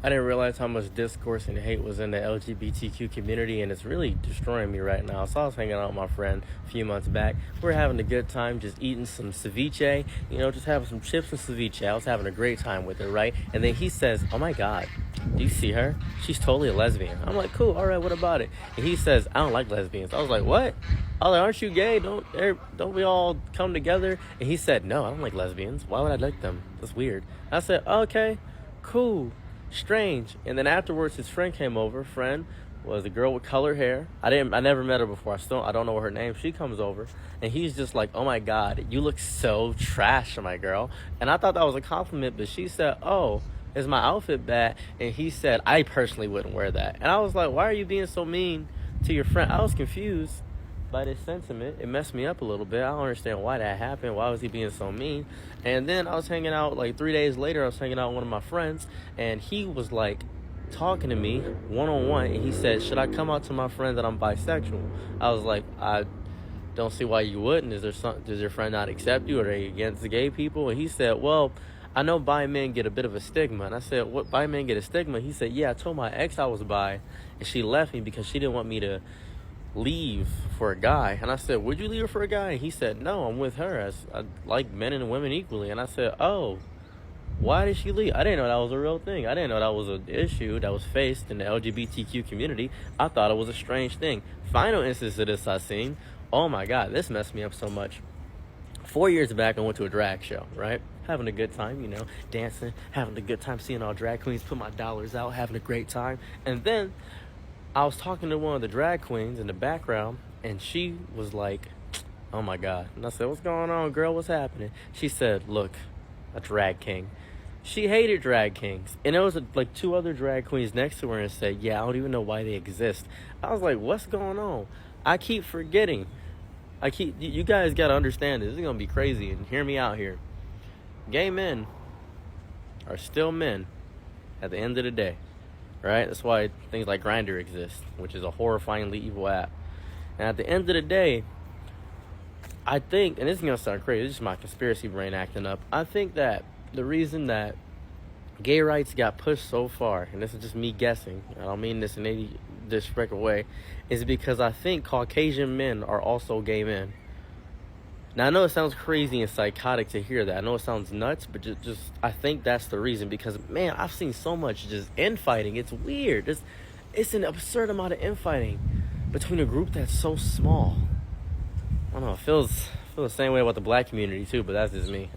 I didn't realize how much discourse and hate was in the LGBTQ community, and it's really destroying me right now. So I was hanging out with my friend a few months back. We were having a good time, just eating some ceviche, just having some chips and ceviche. I was having a great time with it, right? And then he says, "Oh my God, do you see her? She's totally a lesbian." I'm like, "Cool, all right, what about it?" And he says, "I don't like lesbians." I was like, "What?" I was like, "Aren't you gay? Don't we all come together?" And he said, "No, I don't like lesbians. Why would I like them? That's weird." I said, "Okay, cool. Strange." And then afterwards, his friend came over. Friend was a girl with colored hair. I never met her before. I don't know her name. She comes over, and he's just like, "Oh my God, you look so trash, my girl." And I thought that was a compliment, but she said, "Oh, is my outfit bad?" And he said, "I personally wouldn't wear that." And I was like, "Why are you being so mean to your friend?" I was confused by this sentiment. It messed me up a little bit. I don't understand why that happened. Why was he being so mean? And then I was hanging out, like 3 days later, I was hanging out with one of my friends, and he was like talking to me one-on-one, and he said, "Should I come out to my friend that I'm bisexual?" I was like, "I don't see why you wouldn't. Does your friend not accept you? Are they against the gay people?" And he said, "Well, I know bi men get a bit of a stigma." And I said, "What, bi men get a stigma?" He said, "Yeah, I told my ex I was bi, and she left me because she didn't want me to leave for a guy." And I said, "Would you leave her for a guy?" And he said, "No, I'm with her. As I like men and women equally." And I said, "Oh, why did she leave?" I didn't know that was a real thing. I didn't know that was an issue that was faced in the LGBTQ community. I thought it was a strange thing. Final instance of this I seen. Oh my God, this messed me up so much. 4 years back, I went to a drag show, right? Having a good time, dancing, having a good time, seeing all drag queens, put my dollars out, having a great time. And then I was talking to one of the drag queens in the background, and she was like, "Oh my God." And I said, "What's going on, girl? What's happening?" She said, "Look, a drag king." She hated drag kings. And there was like 2 other drag queens next to her and said, "Yeah, I don't even know why they exist." I was like, what's going on? I keep forgetting. You guys got to understand this. This is going to be crazy, and hear me out here. Gay men are still men at the end of the day. Right? That's why things like Grindr exist, which is a horrifyingly evil app. And at the end of the day, I think, and this is going to sound crazy, this is my conspiracy brain acting up. I think that the reason that gay rights got pushed so far, and this is just me guessing, I don't mean this in any disrespectful way, is because I think Caucasian men are also gay men. Now, I know it sounds crazy and psychotic to hear that. I know it sounds nuts, but just I think that's the reason. Because, man, I've seen so much just infighting. It's weird. It's an absurd amount of infighting between a group that's so small. I don't know. I feel the same way about the black community, too, but that's just me.